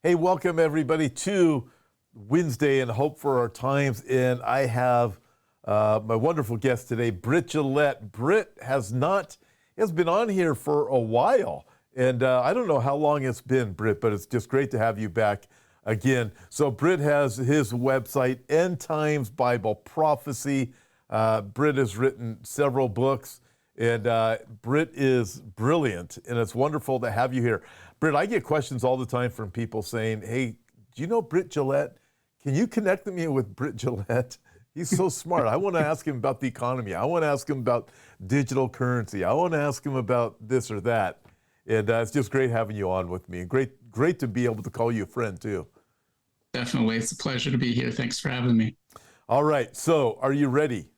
Hey, welcome everybody to Wednesday and Hope for Our Times. And I have my wonderful guest today, Britt Gillette. Britt has been on here for a while. And I don't know how long it's been, Britt, but it's just great to have you back again. So Britt has his website, End Times Bible Prophecy. Britt has written several books. And Britt is brilliant, and it's wonderful to have you here. Britt, I get questions all the time from people saying, hey, do you know Britt Gillette? Can you connect me with Britt Gillette? He's so smart. I want to ask him about the economy. I want to ask him about digital currency. I want to ask him about this or that. And it's just great having you on with me. Great to be able to call you a friend, too. Definitely. It's a pleasure to be here. Thanks for having me. All right. So are you ready?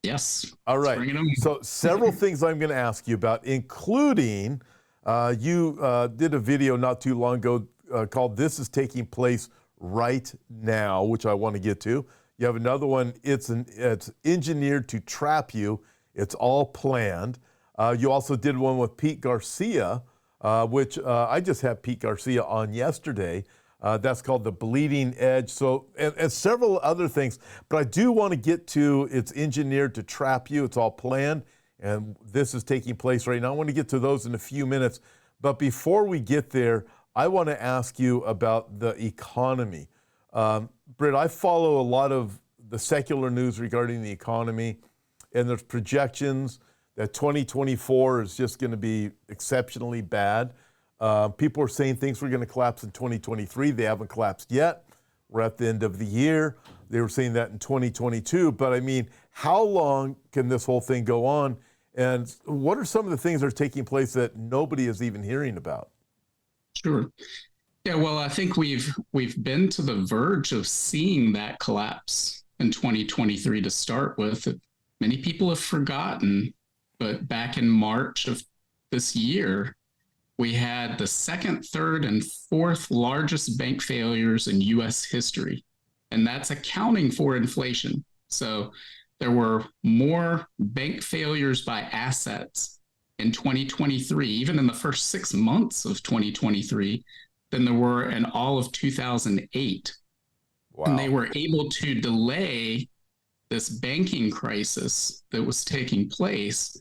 Yes. All right. Bring it on. So several things I'm going to ask you about, including you did a video not too long ago called This is Taking Place Right Now, which I want to get to. You have another one, it's engineered to trap you. It's all planned. You also did one with Pete Garcia, which I just had Pete Garcia on yesterday. That's called The Bleeding Edge. So, and several other things. But I do want to get to it's engineered to trap you. It's all planned. And this is taking place right now. I want to get to those in a few minutes. But before we get there, I want to ask you about the economy. Britt, I follow a lot of the secular news regarding the economy. And there's projections that 2024 is just going to be exceptionally bad. People are saying things were going to collapse in 2023. They haven't collapsed yet. We're at the end of the year. They were saying that in 2022. But I mean, how long can this whole thing go on? And what are some of the things that are taking place that nobody is even hearing about? Sure. Yeah, well, I think we've been to the verge of seeing that collapse in 2023 to start with. Many people have forgotten, but back in March of this year, we had the second, third, and fourth largest bank failures in U.S. history, and that's accounting for inflation. So there were more bank failures by assets in 2023, even in the first 6 months of 2023, than there were in all of 2008. Wow. And they were able to delay this banking crisis that was taking place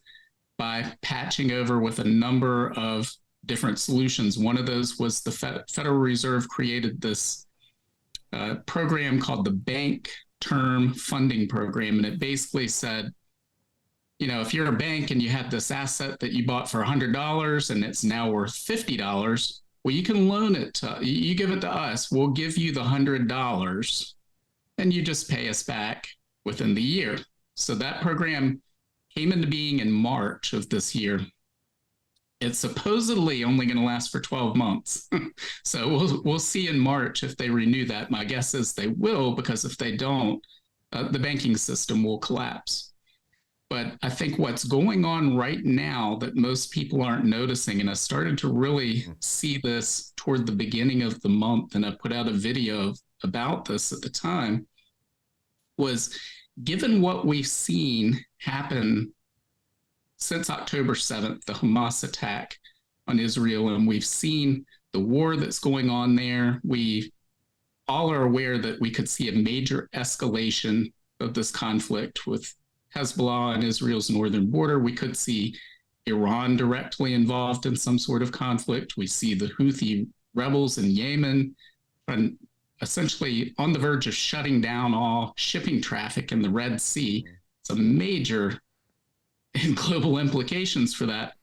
by patching over with a number of different solutions. One of those was the Federal Reserve created this program called the Bank Term Funding Program. And it basically said, you know, if you're a bank and you had this asset that you bought for $100 and it's now worth $50, well, you can loan it to, you give it to us. We'll give you the $100 and you just pay us back within the year. So that program came into being in March of this year. It's supposedly only going to last for 12 months. So we'll see in March if they renew that. My guess is they will, because if they don't, the banking system will collapse. But I think what's going on right now that most people aren't noticing, and I started to really see this toward the beginning of the month, and I put out a video about this at the time, was given what we've seen happen since October 7th, the Hamas attack on Israel, and we've seen the war that's going on there. We all are aware that we could see a major escalation of this conflict with Hezbollah and Israel's northern border. We could see Iran directly involved in some sort of conflict. We see the Houthi rebels in Yemen and essentially on the verge of shutting down all shipping traffic in the Red Sea. It's a major and global implications for that.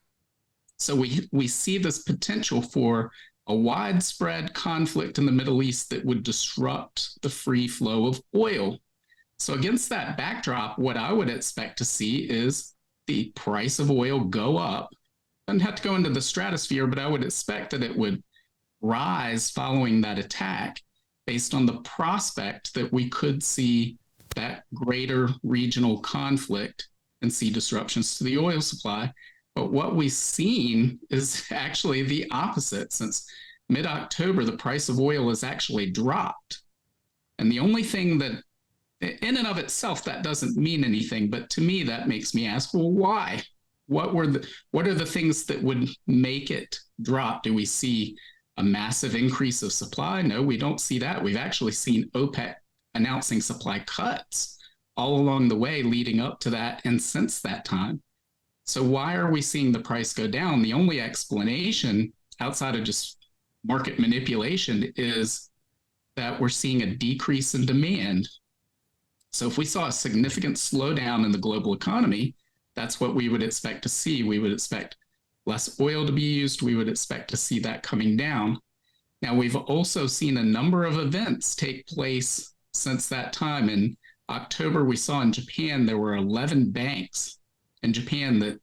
So we see this potential for a widespread conflict in the Middle East that would disrupt the free flow of oil. So against that backdrop, what I would expect to see is the price of oil go up. Doesn't have to go into the stratosphere, but I would expect that it would rise following that attack based on the prospect that we could see that greater regional conflict and see disruptions to the oil supply. But what we've seen is actually the opposite. Since mid-October, the price of oil has actually dropped. And the only thing that, in and of itself, that doesn't mean anything. But to me, that makes me ask, well, why? What are the things that would make it drop? Do we see a massive increase of supply? No, we don't see that. We've actually seen OPEC announcing supply cuts all along the way leading up to that and since that time. So why are we seeing the price go down? The only explanation outside of just market manipulation is that we're seeing a decrease in demand. So if we saw a significant slowdown in the global economy, that's what we would expect to see. We would expect less oil to be used. We would expect to see that coming down. Now, we've also seen a number of events take place since that time. In October, we saw in Japan, there were 11 banks in Japan that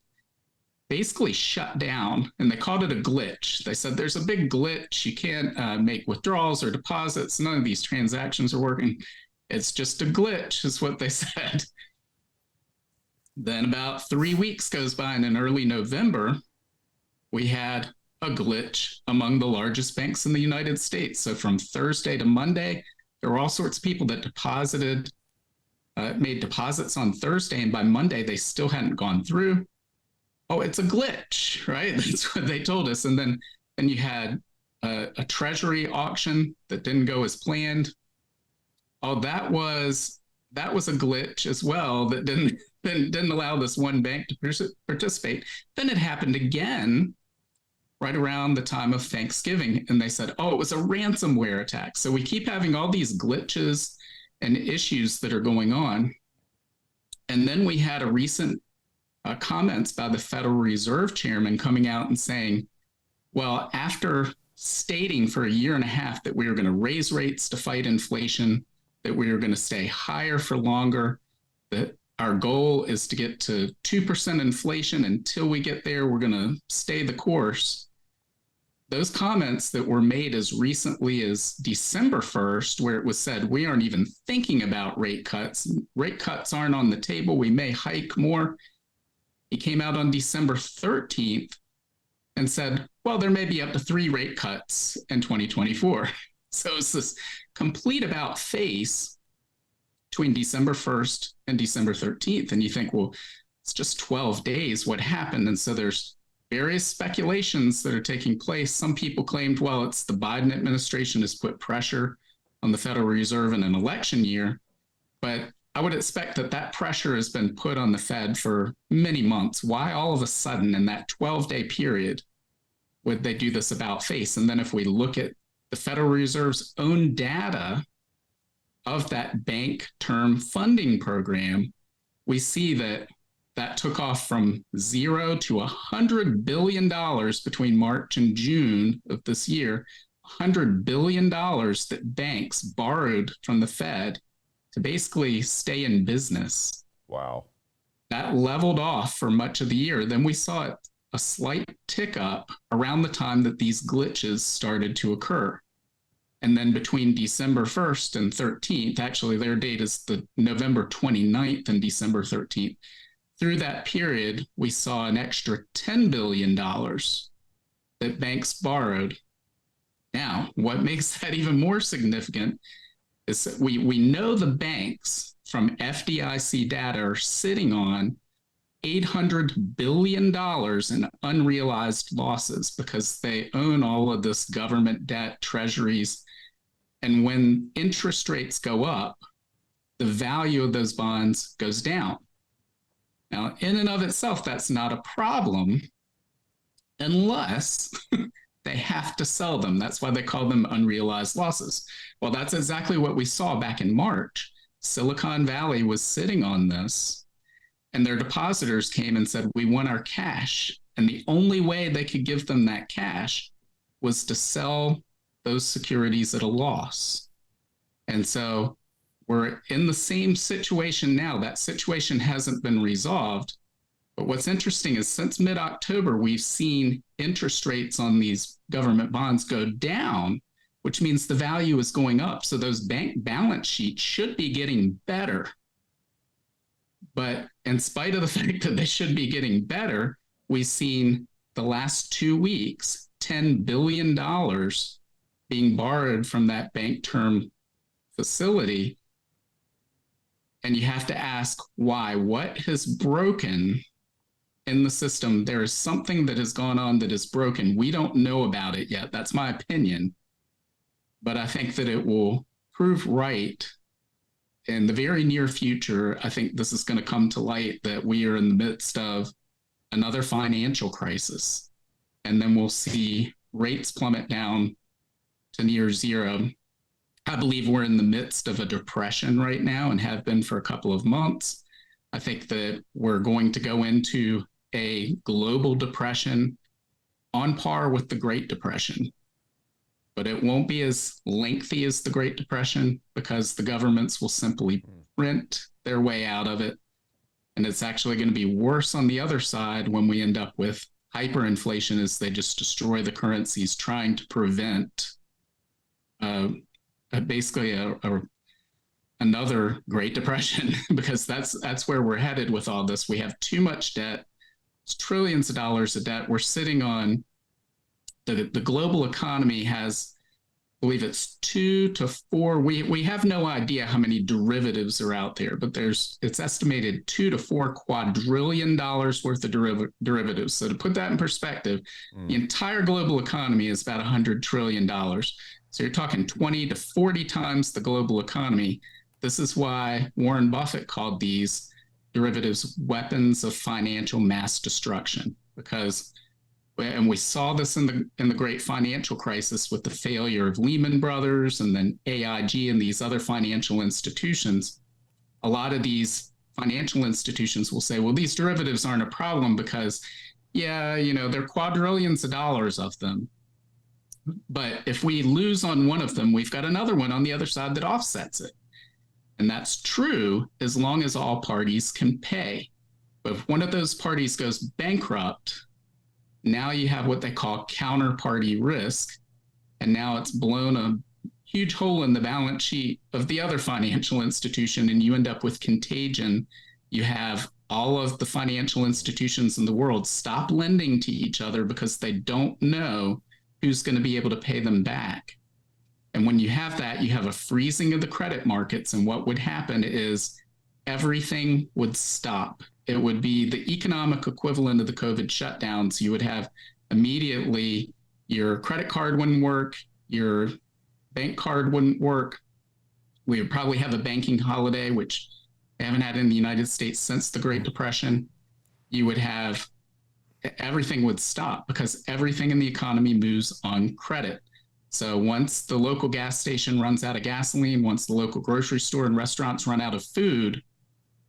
basically shut down, and they called it a glitch. They said there's a big glitch. You can't make withdrawals or deposits. None of these transactions are working. It's just a glitch, is what they said. Then about 3 weeks goes by, and in early November, we had a glitch among the largest banks in the United States. So from Thursday to Monday, there were all sorts of people that made deposits on Thursday, and by Monday, they still hadn't gone through. Oh, it's a glitch, right? That's what they told us. And then you had a treasury auction that didn't go as planned. Oh, that was a glitch as well that didn't allow this one bank to participate. Then it happened again right around the time of Thanksgiving, and they said, oh, it was a ransomware attack. So we keep having all these glitches and issues that are going on. And then we had a recent comments by the Federal Reserve Chairman coming out and saying, well, after stating for a year and a half that we were going to raise rates to fight inflation, that we were going to stay higher for longer, that our goal is to get to 2% inflation. Until we get there, we're going to stay the course. Those comments that were made as recently as December 1st, where it was said, we aren't even thinking about rate cuts. Rate cuts aren't on the table. We may hike more. He came out on December 13th and said, well, there may be up to 3 rate cuts in 2024. So it's this complete about face between December 1st and December 13th. And you think, well, it's just 12 days. What happened? And so there's various speculations that are taking place. Some people claimed, well, it's the Biden administration has put pressure on the Federal Reserve in an election year. But I would expect that pressure has been put on the Fed for many months. Why all of a sudden in that 12-day period would they do this about face? And then if we look at the Federal Reserve's own data of that bank term funding program, we see that took off from 0 to $100 billion between March and June of this year, $100 billion that banks borrowed from the Fed to basically stay in business. Wow. That leveled off for much of the year. Then we saw a slight tick up around the time that these glitches started to occur. And then between December 1st and 13th, actually their date is the November 29th and December 13th. Through that period, we saw an extra $10 billion that banks borrowed. Now, what makes that even more significant is that we know the banks from FDIC data are sitting on $800 billion in unrealized losses because they own all of this government debt, treasuries. And when interest rates go up, the value of those bonds goes down. Now, in and of itself, that's not a problem unless they have to sell them. That's why they call them unrealized losses. Well, that's exactly what we saw back in March. Silicon Valley was sitting on this, and their depositors came and said, we want our cash. And the only way they could give them that cash was to sell those securities at a loss. And so we're in the same situation now. That situation hasn't been resolved. But what's interesting is since mid-October, we've seen interest rates on these government bonds go down, which means the value is going up. So those bank balance sheets should be getting better. But in spite of the fact that they should be getting better, we've seen the last 2 weeks, $10 billion being borrowed from that bank term facility. And you have to ask why. What has broken in the system, there is something that has gone on that is broken. We don't know about it yet. That's my opinion. But I think that it will prove right in the very near future. I think this is going to come to light that we are in the midst of another financial crisis. And then we'll see rates plummet down to near zero. I believe we're in the midst of a depression right now and have been for a couple of months. I think that we're going to go into a global depression on par with the Great Depression. But it won't be as lengthy as the Great Depression because the governments will simply print their way out of it. And it's actually going to be worse on the other side when we end up with hyperinflation as they just destroy the currencies, trying to prevent basically another Great Depression, because that's where we're headed with all this. We have too much debt. It's trillions of dollars of debt. We're sitting on the global economy has, I believe it's 2 to 4. We have no idea how many derivatives are out there, but it's estimated $2 to $4 quadrillion worth of derivatives. So to put that in perspective, the entire global economy is about $100 trillion. So you're talking 20 to 40 times the global economy. This is why Warren Buffett called these derivatives weapons of financial mass destruction, because, and we saw this in the great financial crisis with the failure of Lehman Brothers and then AIG and these other financial institutions. A lot of these financial institutions will say, well, these derivatives aren't a problem because, yeah, there are quadrillions of dollars of them. But if we lose on one of them, we've got another one on the other side that offsets it. And that's true as long as all parties can pay. But if one of those parties goes bankrupt, now you have what they call counterparty risk. And now it's blown a huge hole in the balance sheet of the other financial institution, and you end up with contagion. You have all of the financial institutions in the world stop lending to each other because they don't know who's going to be able to pay them back. And when you have that, you have a freezing of the credit markets. And what would happen is everything would stop. It would be the economic equivalent of the COVID shutdowns. You would have immediately your credit card wouldn't work, your bank card wouldn't work. We would probably have a banking holiday, which they haven't had in the United States since the Great Depression. You would have everything would stop because everything in the economy moves on credit. So once the local gas station runs out of gasoline, once the local grocery store and restaurants run out of food,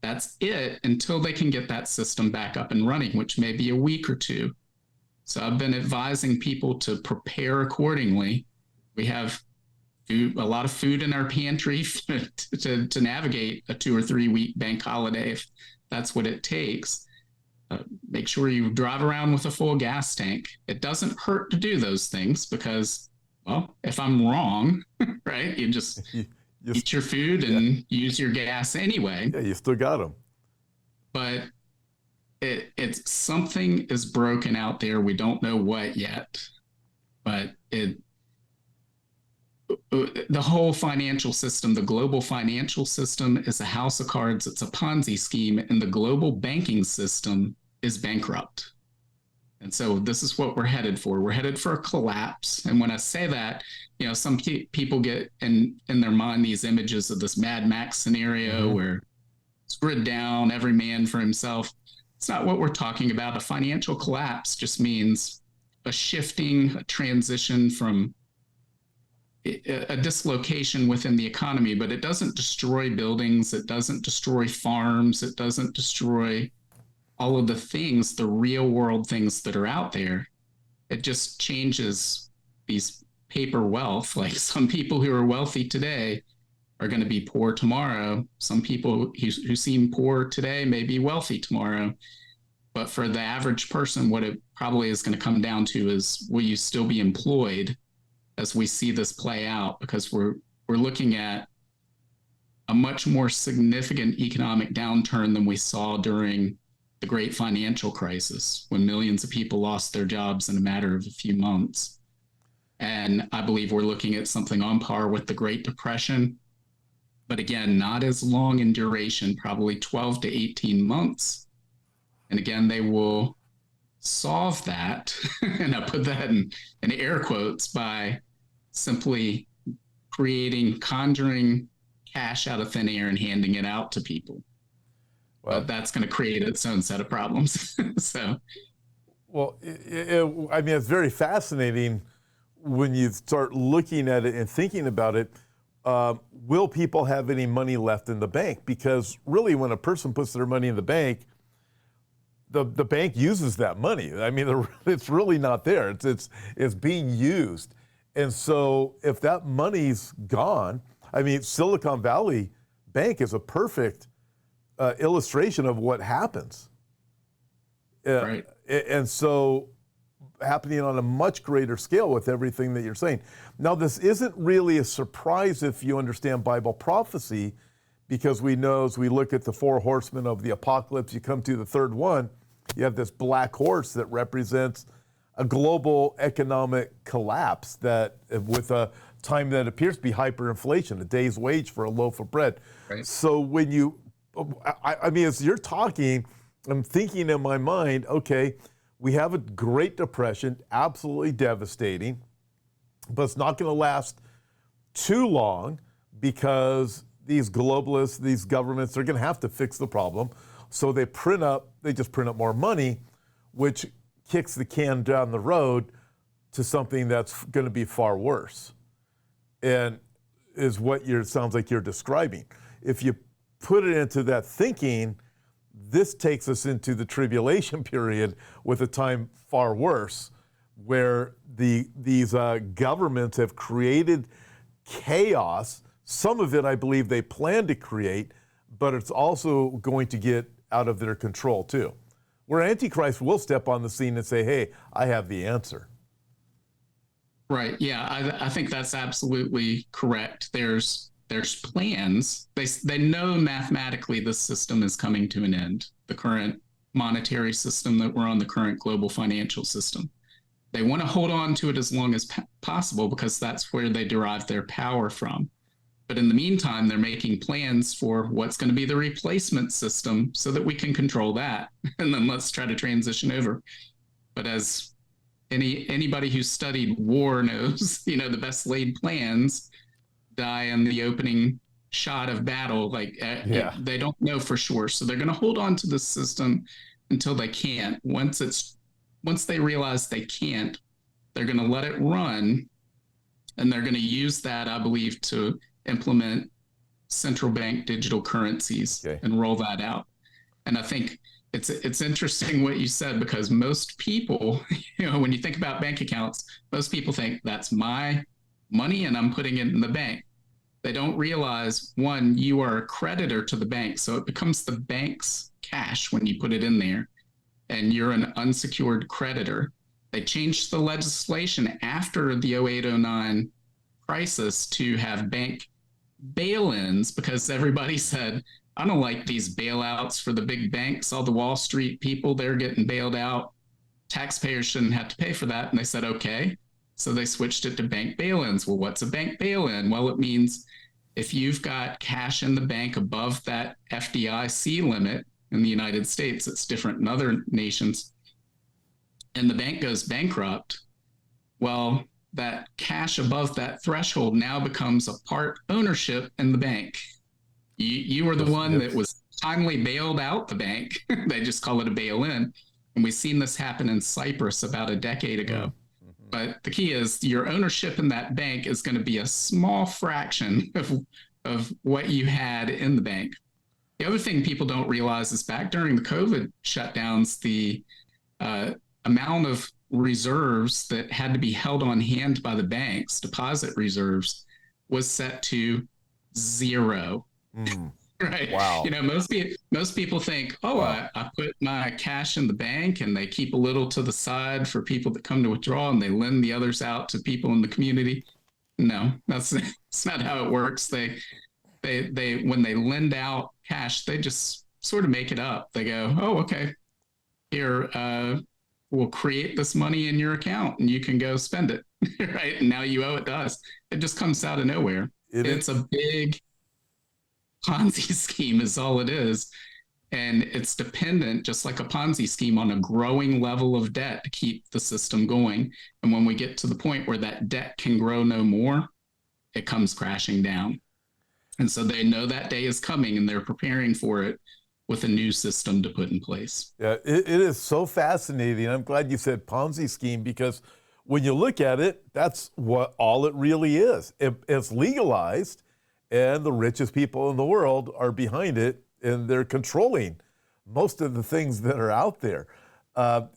that's it until they can get that system back up and running, which may be a week or two. So I've been advising people to prepare accordingly. We have a lot of food in our pantry to navigate a 2 or 3 week bank holiday if that's what it takes. Make sure you drive around with a full gas tank. It doesn't hurt to do those things because, well, if I'm wrong, right, you just eat your food and use your gas anyway. Yeah, you still got them. But it's something is broken out there. We don't know what yet, but the whole financial system, the global financial system is a house of cards. It's a Ponzi scheme, and the global banking system is bankrupt. And so this is what we're headed for. We're headed for a collapse. And when I say that, some people get in their mind these images of this Mad Max scenario where it's grid down, every man for himself. It's not what we're talking about. A financial collapse just means a shifting, a transition from a dislocation within the economy, but it doesn't destroy buildings. It doesn't destroy farms. It doesn't destroy all of the things, the real world things that are out there. It just changes these paper wealth. Like some people who are wealthy today are going to be poor tomorrow. Some people who seem poor today may be wealthy tomorrow. But for the average person, what it probably is going to come down to is, will you still be employed as we see this play out? Because we're looking at a much more significant economic downturn than we saw during the great financial crisis, when millions of people lost their jobs in a matter of a few months. And I believe we're looking at something on par with the Great Depression, but again, not as long in duration, probably 12 to 18 months. And again, they will solve that, and I put that in air quotes, by simply conjuring cash out of thin air and handing it out to people. Well, But that's going to create its own set of problems. So, well, I mean, it's very fascinating when you start looking at it and thinking about it. Will people have any money left in the bank? Because really, when a person puts their money in the bank, the bank uses that money. I mean, it's really not there. It's being used. And so if that money's gone, I mean, Silicon Valley Bank is a perfect illustration of what happens. right. And so happening on a much greater scale with everything that you're saying. Now, this isn't really a surprise if you understand Bible prophecy, because we know as we look at the four horsemen of the apocalypse, you come to the third one, you have this black horse that represents a global economic collapse that with a time that appears to be hyperinflation, a day's wage for a loaf of bread. Right. So when you, I mean, as you're talking, I'm thinking in my mind, okay, we have a Great Depression, absolutely devastating, but it's not going to last too long because these globalists, these governments, they're going to have to fix the problem. So they just print up more money, which kicks the can down the road to something that's going to be far worse. And is what sounds like you're describing. If you put it into that thinking, this takes us into the tribulation period with a time far worse, where these governments have created chaos. Some of it, I believe, they plan to create, but it's also going to get out of their control too. Where Antichrist will step on the scene and say, hey, I have the answer. Right. Yeah, I think that's absolutely correct. There's plans. They know mathematically this system is coming to an end, the current monetary system that we're on, the current global financial system. They want to hold on to it as long as possible because that's where they derive their power from. But in the meantime, they're making plans for what's going to be the replacement system so that we can control that. And then let's try to transition over. But as anybody who's studied war knows, the best laid plans die in the opening shot of battle. They don't know for sure. So they're going to hold on to the system until they can't. Once they realize they can't, they're going to let it run. And they're going to use that, I believe, to implement central bank digital currencies and roll that out. And I think it's interesting what you said, because most people, when you think about bank accounts, most people think that's my money and I'm putting it in the bank. They don't realize, one, you are a creditor to the bank. So it becomes the bank's cash when you put it in there, and you're an unsecured creditor. They changed the legislation after the 08-09 crisis to have bank bail-ins, because everybody said, I don't like these bailouts for the big banks, all the Wall Street people, they're getting bailed out. Taxpayers shouldn't have to pay for that. And they said, okay. So they switched it to bank bail-ins. Well, what's a bank bail-in? Well, it means if you've got cash in the bank above that FDIC limit in the United States, it's different in other nations, and the bank goes bankrupt, well, that cash above that threshold now becomes a part ownership in the bank. You were the one that was timely bailed out the bank. They just call it a bail-in. And we've seen this happen in Cyprus about a decade ago. Mm-hmm. But the key is your ownership in that bank is going to be a small fraction of what you had in the bank. The other thing people don't realize is back during the COVID shutdowns, the amount of reserves that had to be held on hand by the banks, deposit reserves, was set to 0. Right. Wow. Most people think, wow. I put my cash in the bank and they keep a little to the side for people that come to withdraw, and they lend the others out to people in the community. No, that's not how it works. They when they lend out cash, they just sort of make it up. They go, oh, okay, here, we'll create this money in your account and you can go spend it. Right. And now you owe it to us. It just comes out of nowhere. It's a big Ponzi scheme is all it is. And it's dependent, just like a Ponzi scheme, on a growing level of debt to keep the system going. And when we get to the point where that debt can grow no more, it comes crashing down. And so they know that day is coming and they're preparing for it with a new system to put in place. Yeah, it is so fascinating. I'm glad you said Ponzi scheme, because when you look at it, that's what all it really is. It's legalized, and the richest people in the world are behind it, and they're controlling most of the things that are out there.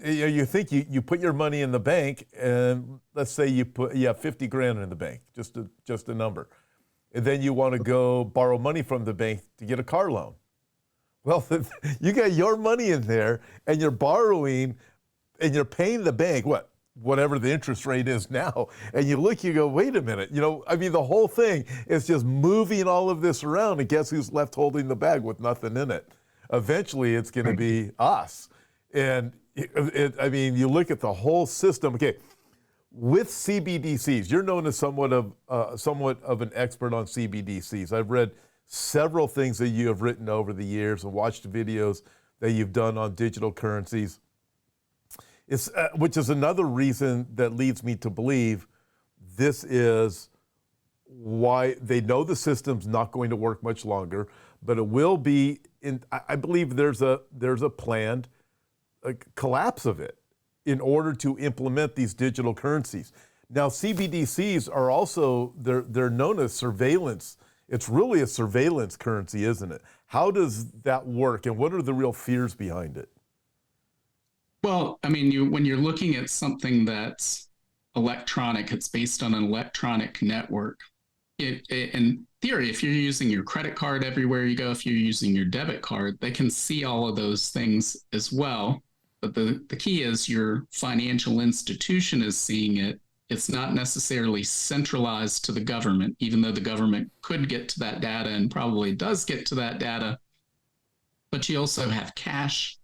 You think you put your money in the bank, and let's say you have 50 grand in the bank, just a number, and then you want to go borrow money from the bank to get a car loan. Well, you got your money in there, and you're borrowing, and you're paying the bank whatever the interest rate is now. And you look, you go, wait a minute. The whole thing is just moving all of this around, and guess who's left holding the bag with nothing in it? Eventually, it's going to be us. And you look at the whole system. Okay, with CBDCs, you're known as somewhat of an expert on CBDCs. I've read several things that you have written over the years and watched videos that you've done on digital currencies, which is another reason that leads me to believe this is why they know the system's not going to work much longer, but it will be. I believe there's a planned collapse of it in order to implement these digital currencies. Now, CBDCs are also they're known as surveillance. It's really a surveillance currency, isn't it? How does that work, and what are the real fears behind it? Well, when you're looking at something that's electronic, it's based on an electronic network. In theory, if you're using your credit card everywhere you go, if you're using your debit card, they can see all of those things as well. But the key is your financial institution is seeing it. It's not necessarily centralized to the government, even though the government could get to that data and probably does get to that data. But you also have cash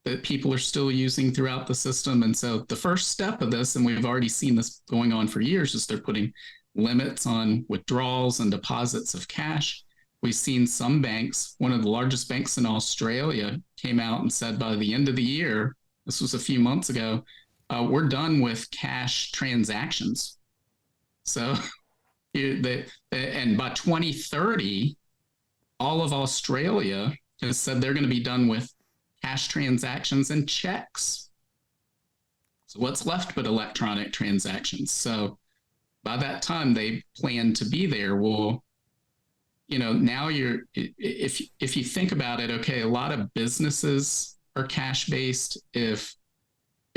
that people are still using throughout the system. And so the first step of this, and we've already seen this going on for years, is they're putting limits on withdrawals and deposits of cash. We've seen some banks, one of the largest banks in Australia, came out and said by the end of the year, this was a few months ago, we're done with cash transactions. So, and by 2030, all of Australia has said they're going to be done with cash transactions and checks. So what's left but electronic transactions? So by that time, they plan to be there. Well, now if you think about it, okay, a lot of businesses are cash based. If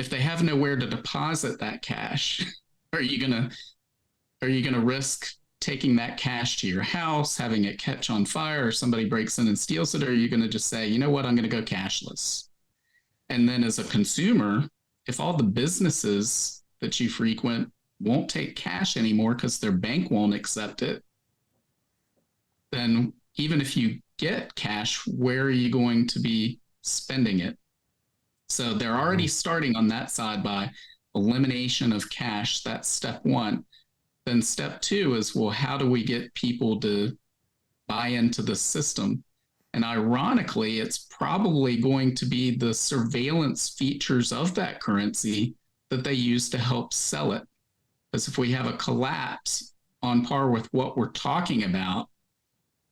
they have nowhere to deposit that cash, are you gonna risk taking that cash to your house, having it catch on fire, or somebody breaks in and steals it? Or are you going to just say, you know what, I'm going to go cashless? And then as a consumer, if all the businesses that you frequent won't take cash anymore because their bank won't accept it, then even if you get cash, where are you going to be spending it? So they're already starting on that side by elimination of cash. That's step one. Then step two is, well, how do we get people to buy into the system? And ironically, it's probably going to be the surveillance features of that currency that they use to help sell it. Because if we have a collapse on par with what we're talking about,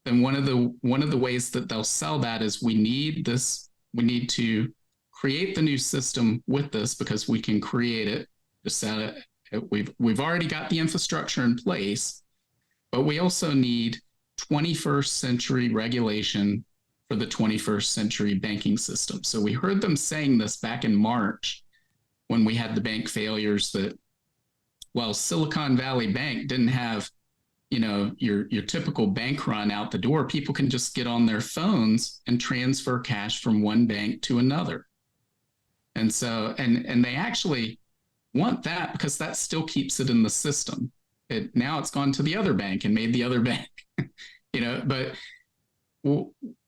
then one of the ways that they'll sell that is we need to create the new system with this because we can create it to set it. We've already got the infrastructure in place, but we also need 21st century regulation for the 21st century banking system. So we heard them saying this back in March when we had the bank failures that, well, Silicon Valley Bank didn't have, your typical bank run out the door. People can just get on their phones and transfer cash from one bank to another. And so, and they actually want that because that still keeps it in the system. Now it's gone to the other bank and made the other bank, but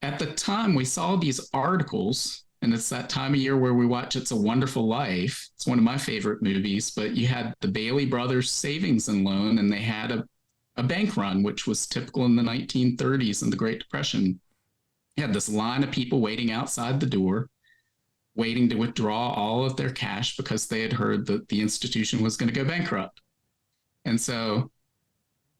at the time we saw these articles, and it's that time of year where we watch It's a Wonderful Life. It's one of my favorite movies, but you had the Bailey Brothers Savings and Loan, and they had a bank run, which was typical in the 1930s and the Great Depression. You had this line of people waiting outside the door, waiting to withdraw all of their cash because they had heard that the institution was going to go bankrupt. And so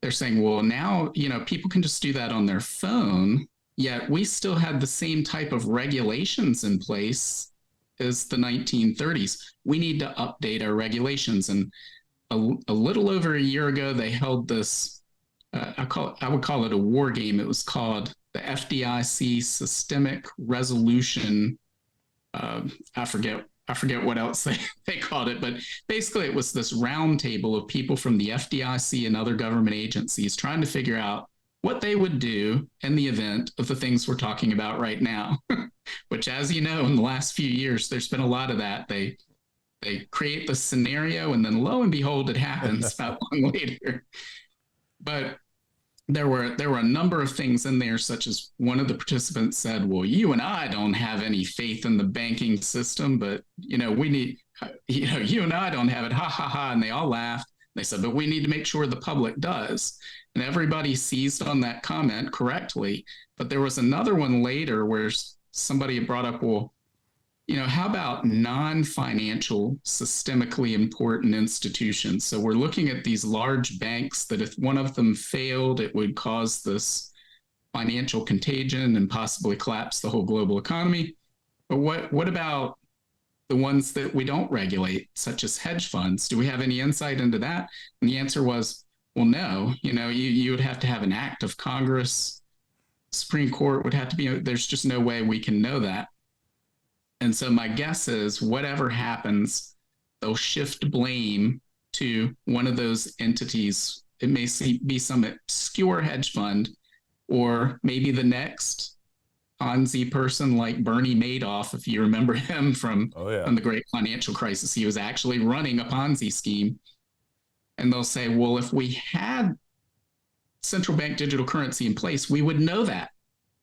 they're saying, well, now, people can just do that on their phone, yet we still had the same type of regulations in place as the 1930s. We need to update our regulations. And a little over a year ago, they held this, I would call it a war game. It was called the FDIC Systemic Resolution. I forget what else they called it, but basically it was this round table of people from the FDIC and other government agencies trying to figure out what they would do in the event of the things we're talking about right now, which, as you know, in the last few years, there's been a lot of that. They create the scenario, and then lo and behold, it happens not long later. But there were a number of things in there, such as one of the participants said, well, you and I don't have any faith in the banking system, but, we need, you and I don't have it. Ha, ha, ha. And they all laughed. They said, but we need to make sure the public does. And everybody seized on that comment correctly. But there was another one later where somebody brought up, well, how about non-financial, systemically important institutions? So we're looking at these large banks that if one of them failed, it would cause this financial contagion and possibly collapse the whole global economy. But what about the ones that we don't regulate, such as hedge funds? Do we have any insight into that? And the answer was, well, no. You would have to have an act of Congress. Supreme Court would have to be, there's just no way we can know that. And so my guess is whatever happens, they'll shift blame to one of those entities. It may be some obscure hedge fund, or maybe the next Ponzi person like Bernie Madoff, if you remember him from the great financial crisis. He was actually running a Ponzi scheme. And they'll say, well, if we had central bank digital currency in place, we would know that.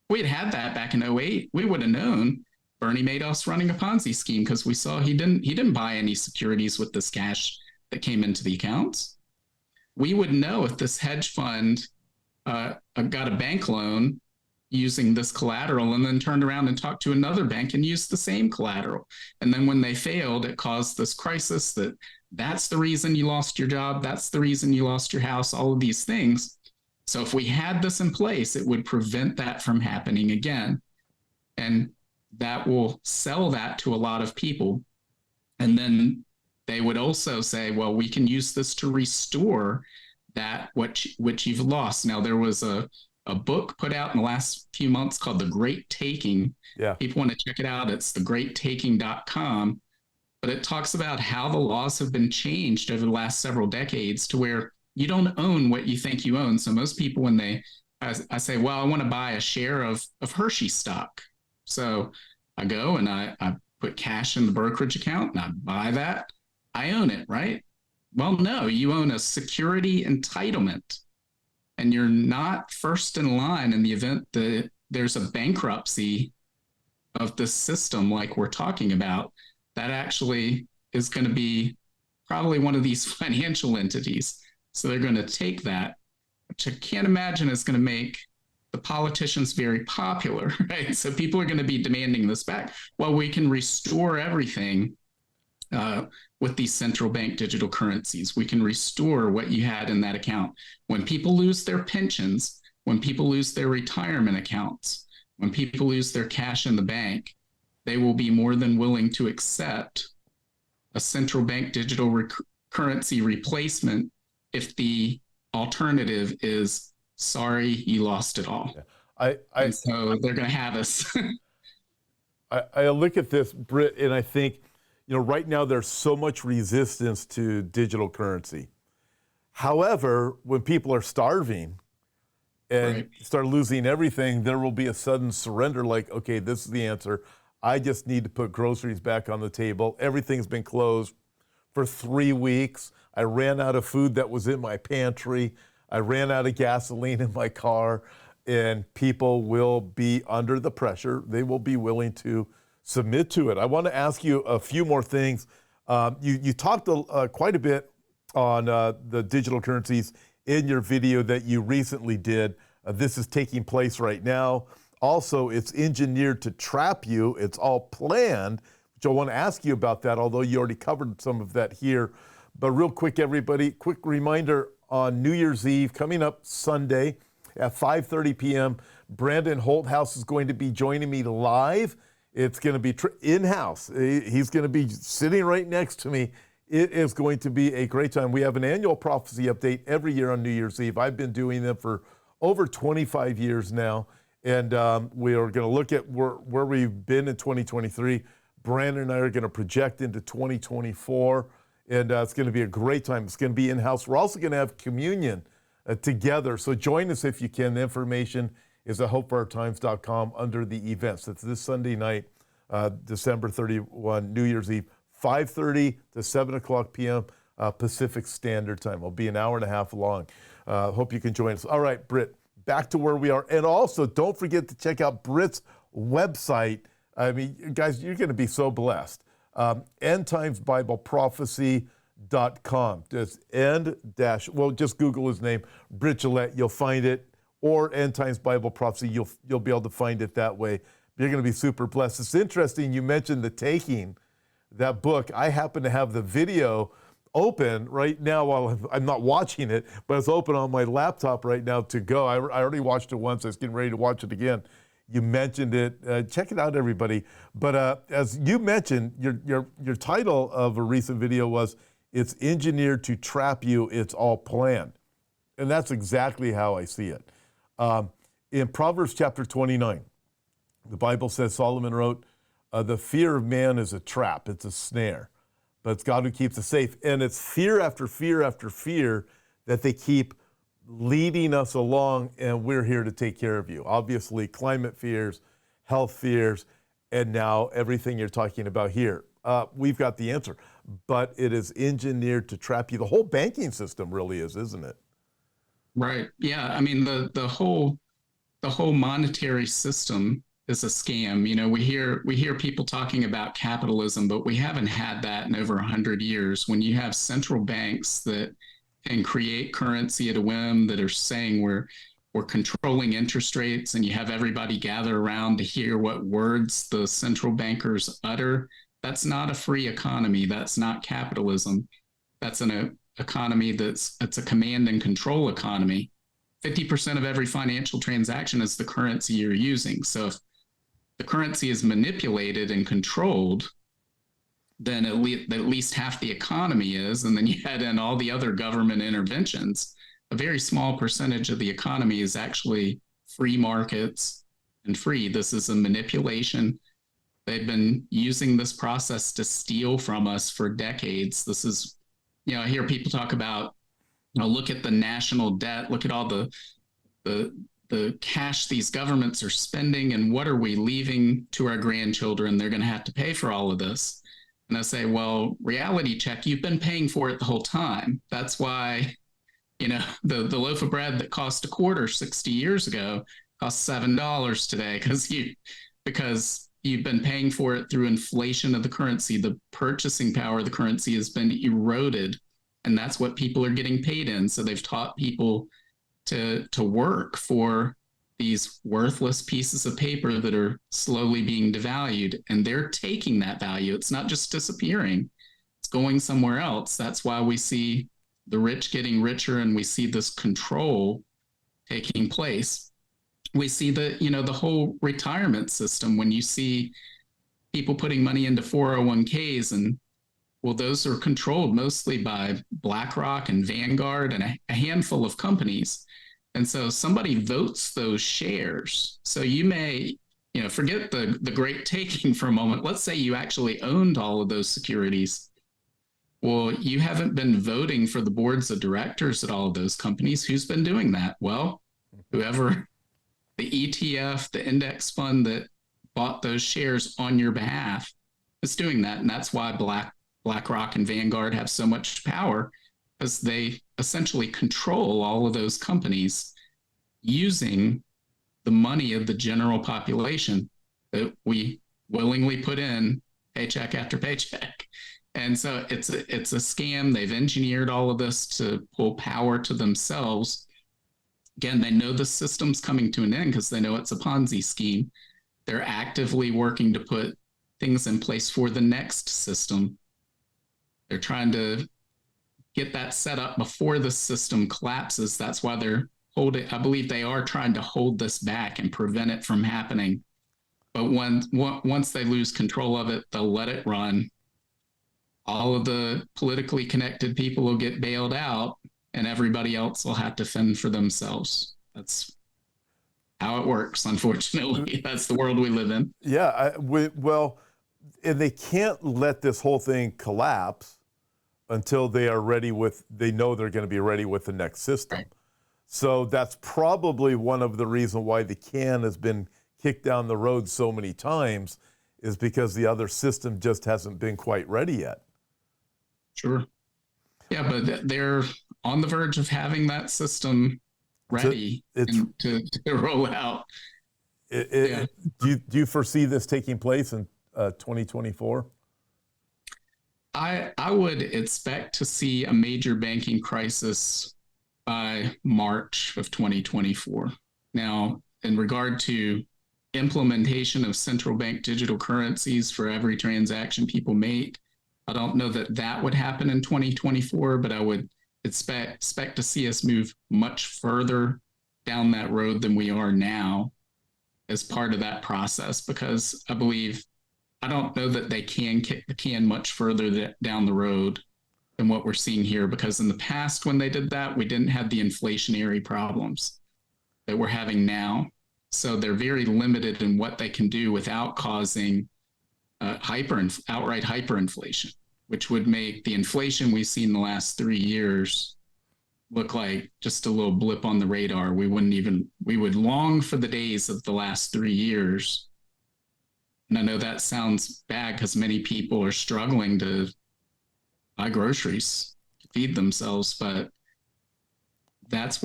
If we had that back in 2008, we would have known Bernie Madoff's running a Ponzi scheme because we saw he didn't buy any securities with this cash that came into the accounts. We would know if this hedge fund got a bank loan using this collateral and then turned around and talked to another bank and used the same collateral. And then when they failed, it caused this crisis that's the reason you lost your job. That's the reason you lost your house, all of these things. So if we had this in place, it would prevent that from happening again. And that will sell that to a lot of people. And then they would also say, well, we can use this to restore that which you've lost. Now, there was a book put out in the last few months called The Great Taking. Yeah. People want to check it out. It's thegreattaking.com. But it talks about how the laws have been changed over the last several decades to where you don't own what you think you own. So most people, when I say, well, I want to buy a share of Hershey stock. So I go and I put cash in the brokerage account and I buy that. I own it, right? Well, no, you own a security entitlement, and you're not first in line in the event that there's a bankruptcy of the system like we're talking about. That actually is going to be probably one of these financial entities. So they're going to take that, which I can't imagine is going to make the politicians very popular, right? So people are going to be demanding this back. Well, we can restore everything with these central bank digital currencies. We can restore what you had in that account. When people lose their pensions, when people lose their retirement accounts, when people lose their cash in the bank, they will be more than willing to accept a central bank digital currency replacement if the alternative is, sorry, you lost it all. And so they're going to have us. I look at this, Britt, and I think, right now there's so much resistance to digital currency. However, when people are starving and start losing everything, there will be a sudden surrender like, okay, this is the answer. I just need to put groceries back on the table. Everything's been closed for 3 weeks. I ran out of food that was in my pantry. I ran out of gasoline in my car, and people will be under the pressure. They will be willing to submit to it. I want to ask you a few more things. You talked quite a bit on the digital currencies in your video that you recently did. This is taking place right now. Also, it's engineered to trap you. It's all planned, which I want to ask you about that, although you already covered some of that here. But real quick, everybody, quick reminder on New Year's Eve, coming up Sunday at 5:30 p.m., Brandon Holthouse is going to be joining me live. It's going to be in-house. He's going to be sitting right next to me. It is going to be a great time. We have an annual prophecy update every year on New Year's Eve. I've been doing them for over 25 years now. And we are going to look at where we've been in 2023. Brandon and I are going to project into 2024. And it's going to be a great time. It's going to be in-house. We're also going to have communion together. So join us if you can. The information is at hopeforourtimes.com under the events. It's this Sunday night, December 31, New Year's Eve, 5:30 to 7 o'clock p.m. Pacific Standard Time. It'll be an hour and a half long. Hope you can join us. All right, Britt. Back to where we are. And also, don't forget to check out Britt's website. I mean, guys, you're going to be so blessed. EndTimesBibleProphecy.com. Just just Google his name, Britt Gillette. You'll find it. Or End Times Bible Prophecy. You'll be able to find it that way. You're going to be super blessed. It's interesting you mentioned The Taking, that book. I happen to have the video open right now while I'm not watching it, but it's open on my laptop right now to go. I already watched it once. I was getting ready to watch it again. You mentioned it. Check it out, everybody. But as you mentioned, your title of a recent video was, "It's engineered to trap you. It's all planned." And that's exactly how I see it. In Proverbs chapter 29, the Bible says, Solomon wrote, "The fear of man is a trap. It's a snare. But it's God who keeps us safe." And it's fear after fear after fear that they keep leading us along, and we're here to take care of you. Obviously, climate fears, health fears, and now everything you're talking about here. We've got the answer, but it is engineered to trap you. The whole banking system really is, isn't it? Right. Yeah. I mean, the whole monetary system is a scam. You know, we hear people talking about capitalism, but we haven't had that in over 100 years. When you have central banks that can create currency at a whim, that are saying we're controlling interest rates, and you have everybody gather around to hear what words the central bankers utter, that's not a free economy. That's not capitalism. That's an economy it's a command and control economy. 50% of every financial transaction is the currency you're using. So if the currency is manipulated and controlled, then at least half the economy is, and then you add in all the other government interventions. A very small percentage of the economy is actually free markets and free. This is a manipulation. They've been using this process to steal from us for decades. This is, I hear people talk about, look at the national debt, look at all the cash these governments are spending, and what are we leaving to our grandchildren? They're going to have to pay for all of this. And I say, well, reality check, you've been paying for it the whole time. That's why, the loaf of bread that cost a quarter 60 years ago costs $7 today, because you've been paying for it through inflation of the currency. The purchasing power of the currency has been eroded, and that's what people are getting paid in. So they've taught people to work for these worthless pieces of paper that are slowly being devalued, and they're taking that value. It's not just disappearing, it's going somewhere else. That's why we see the rich getting richer, and we see this control taking place. We see the whole retirement system. When you see people putting money into 401ks, and well, those are controlled mostly by BlackRock and Vanguard and a handful of companies. And so somebody votes those shares. So you may, forget the great taking for a moment. Let's say you actually owned all of those securities. Well, you haven't been voting for the boards of directors at all of those companies. Who's been doing that? Well, whoever, the ETF, the index fund that bought those shares on your behalf is doing that. And that's why BlackRock and Vanguard have so much power, because they essentially control all of those companies using the money of the general population that we willingly put in paycheck after paycheck. And so it's a scam. They've engineered all of this to pull power to themselves. again, they know the system's coming to an end because they know it's a Ponzi scheme. They're actively working to put things in place for the next system. They're trying to get that set up before the system collapses. That's why they're holding, I believe they are trying to hold this back and prevent it from happening. But once they lose control of it, they'll let it run. All of the politically connected people will get bailed out, and everybody else will have to fend for themselves. That's how it works, unfortunately. That's the world we live in. Yeah, well, and they can't let this whole thing collapse until they are ready with, they know they're going to be ready with the next system. Right. So that's probably one of the reasons why the can has been kicked down the road so many times, is because the other system just hasn't been quite ready yet. Sure. Yeah, but they're on the verge of having that system ready to roll out. Do you foresee this taking place in 2024? I would expect to see a major banking crisis by March of 2024. Now, in regard to implementation of central bank digital currencies for every transaction people make, I don't know that that would happen in 2024, but I would expect to see us move much further down that road than we are now as part of that process, because I don't know that they can kick the can much further down the road than what we're seeing here, because in the past when they did that, we didn't have the inflationary problems that we're having now. So they're very limited in what they can do without causing outright hyperinflation, which would make the inflation we've seen in the last 3 years look like just a little blip on the radar. We would long for the days of the last 3 years. And I know that sounds bad because many people are struggling to buy groceries to feed themselves, but that's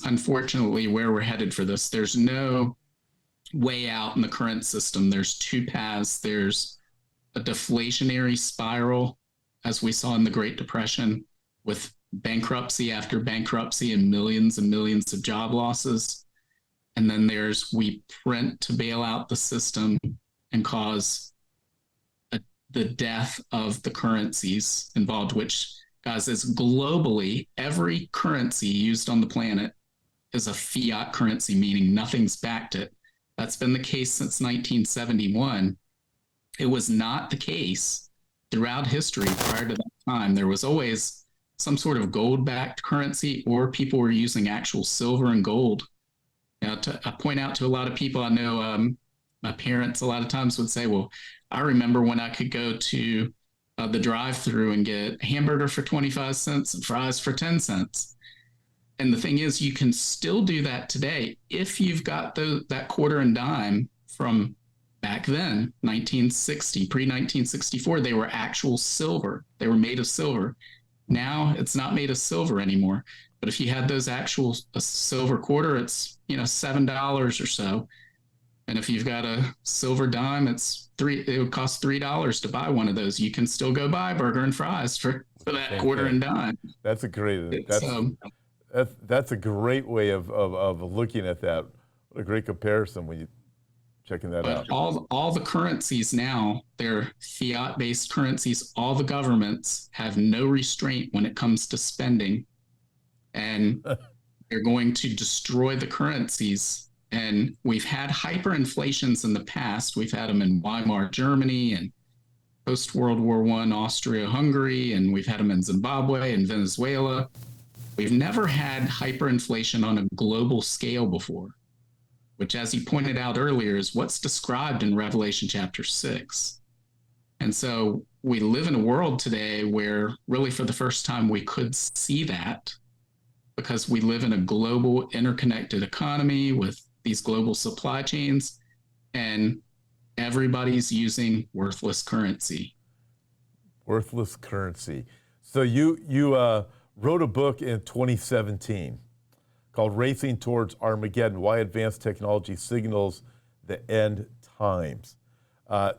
unfortunately where we're headed for this. There's no way out in the current system. There's two paths. There's a deflationary spiral, as we saw in the Great Depression, with bankruptcy after bankruptcy and millions of job losses. And then there's we print to bail out the system and cause the death of the currencies involved, which, guys, is globally, every currency used on the planet is a fiat currency, meaning nothing's backed it. That's been the case since 1971. It was not the case throughout history prior to that time. There was always some sort of gold-backed currency, or people were using actual silver and gold. Now, I point out to a lot of people I know, my parents a lot of times would say, well, I remember when I could go to the drive-through and get a hamburger for 25 cents and fries for 10 cents. And the thing is, you can still do that today if you've got that quarter and dime from back then, 1960, pre-1964. They were actual silver. They were made of silver. Now it's not made of silver anymore. But if you had those actual silver quarter, it's $7 or so. And if you've got a silver dime, it would cost $3 to buy one of those. You can still go buy burger and fries for that quarter and dime. That's a great that's a great way of looking at that. What a great comparison when you checking that out. All the currencies now, they're fiat-based currencies. All the governments have no restraint when it comes to spending, and they're going to destroy the currencies. And we've had hyperinflations in the past. We've had them in Weimar Germany and post-World War I Austria-Hungary, and we've had them in Zimbabwe and Venezuela. We've never had hyperinflation on a global scale before, which, as you pointed out earlier, is what's described in Revelation chapter 6. And so we live in a world today where really for the first time we could see that, because we live in a global interconnected economy with these global supply chains, and everybody's using worthless currency. Worthless currency. So you wrote a book in 2017 called Racing Towards Armageddon, Why Advanced Technology Signals the End Times.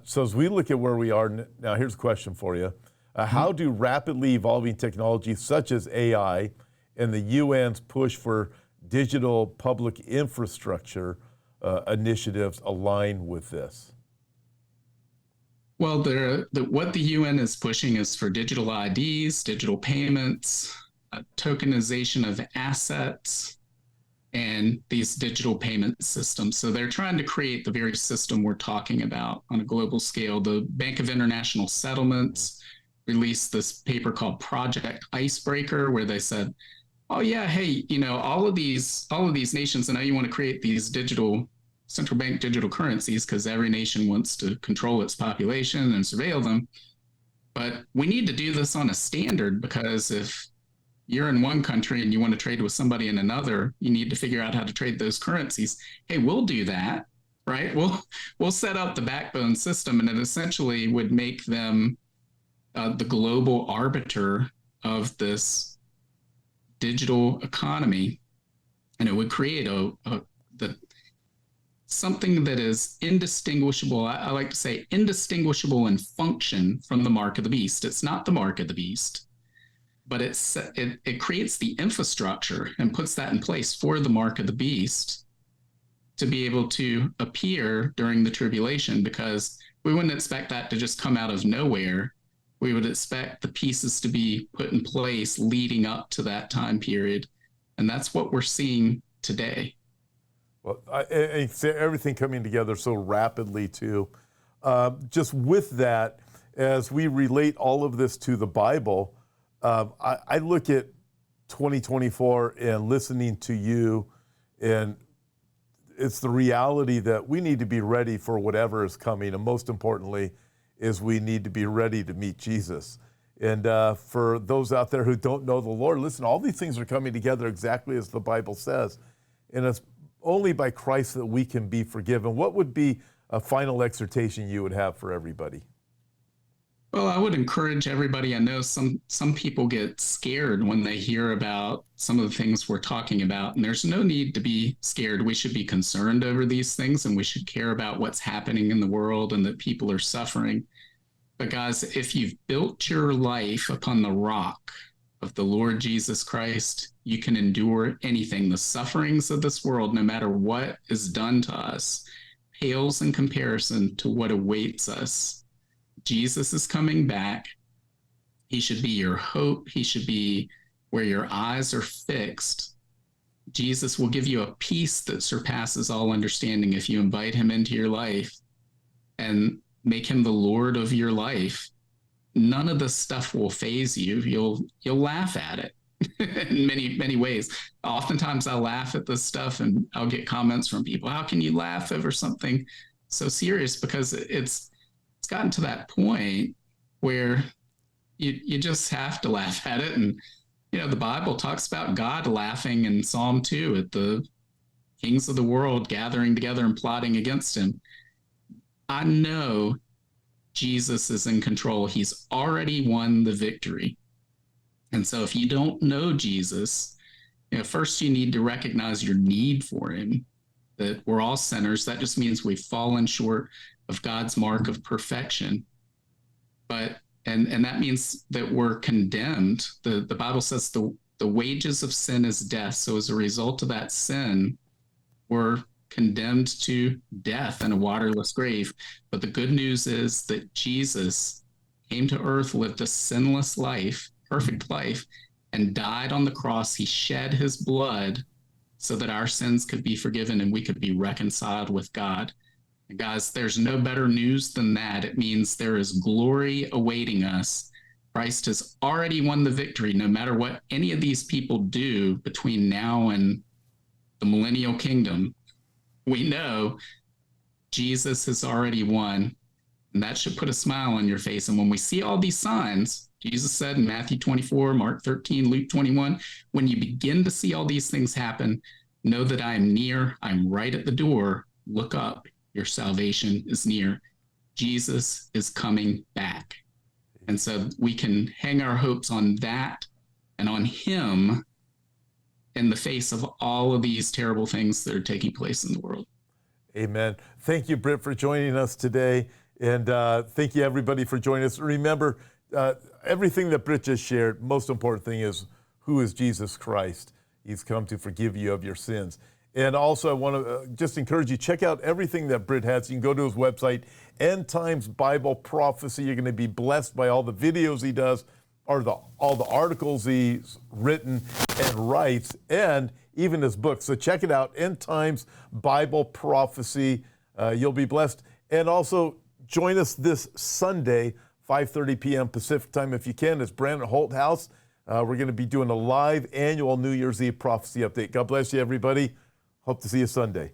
So as we look at where we are now, here's a question for you. How do rapidly evolving technologies such as AI and the UN's push for digital public infrastructure initiatives align with this? Well, what the UN is pushing is for digital IDs, digital payments, tokenization of assets, and these digital payment systems. So they're trying to create the very system we're talking about on a global scale. The Bank of International Settlements released this paper called Project Icebreaker, where they said, oh yeah, hey, all of these nations, I know you want to create these digital central bank digital currencies because every nation wants to control its population and surveil them. But we need to do this on a standard, because if you're in one country and you want to trade with somebody in another, you need to figure out how to trade those currencies. Hey, we'll do that, right? We'll set up the backbone system, and it essentially would make them the global arbiter of this digital economy, and it would create something that is indistinguishable. I like to say indistinguishable in function from the mark of the beast. It's not the mark of the beast, but it creates the infrastructure and puts that in place for the mark of the beast to be able to appear during the tribulation, because we wouldn't expect that to just come out of nowhere. We would expect the pieces to be put in place leading up to that time period. And that's what we're seeing today. Well, everything coming together so rapidly too. Just with that, as we relate all of this to the Bible, I look at 2024 and listening to you, and it's the reality that we need to be ready for whatever is coming. And most importantly, is we need to be ready to meet Jesus. And for those out there who don't know the Lord, listen, all these things are coming together exactly as the Bible says. And it's only by Christ that we can be forgiven. What would be a final exhortation you would have for everybody? Well, I would encourage everybody. I know some people get scared when they hear about some of the things we're talking about, and there's no need to be scared. We should be concerned over these things, and we should care about what's happening in the world and that people are suffering. But guys, if you've built your life upon the rock of the Lord Jesus Christ, you can endure anything. The sufferings of this world, no matter what is done to us, pales in comparison to what awaits us. Jesus is coming back. He should be your hope. He should be where your eyes are fixed. Jesus will give you a peace that surpasses all understanding if you invite him into your life and make him the Lord of your life. None of this stuff will faze you. You'll laugh at it in many ways. Oftentimes I'll laugh at this stuff and I'll get comments from people, how can you laugh over something so serious? Because it's gotten to that point where you just have to laugh at it. And, the Bible talks about God laughing in Psalm 2 at the kings of the world gathering together and plotting against him. I know Jesus is in control. He's already won the victory. And so if you don't know Jesus, first you need to recognize your need for him, that we're all sinners. That just means we've fallen short of God's mark of perfection. But and that means that we're condemned. The Bible says the wages of sin is death. So as a result of that sin, we're condemned to death and a waterless grave. But the good news is that Jesus came to earth, lived a sinless life, perfect life, and died on the cross. He shed his blood so that our sins could be forgiven and we could be reconciled with God. And guys, there's no better news than that. It means there is glory awaiting us. Christ has already won the victory, no matter what any of these people do between now and the millennial kingdom. We know Jesus has already won, and that should put a smile on your face. And when we see all these signs, Jesus said in Matthew 24, Mark 13, Luke 21, when you begin to see all these things happen, know that I am near. I'm right at the door. Look up. Your salvation is near. Jesus is coming back. And so we can hang our hopes on that and on him in the face of all of these terrible things that are taking place in the world. Amen. Thank you, Britt, for joining us today. And thank you, everybody, for joining us. Remember, everything that Britt just shared, most important thing is, who is Jesus Christ? He's come to forgive you of your sins. And also, I want to just encourage you, check out everything that Britt has. You can go to his website, End Times Bible Prophecy. You're going to be blessed by all the videos he does, or all the articles he's written and writes, and even his book. So check it out, End Times Bible Prophecy. You'll be blessed. And also, join us this Sunday, 5:30 p.m. Pacific time, if you can. It's Brandon Holt House. We're going to be doing a live annual New Year's Eve prophecy update. God bless you, everybody. Hope to see you Sunday.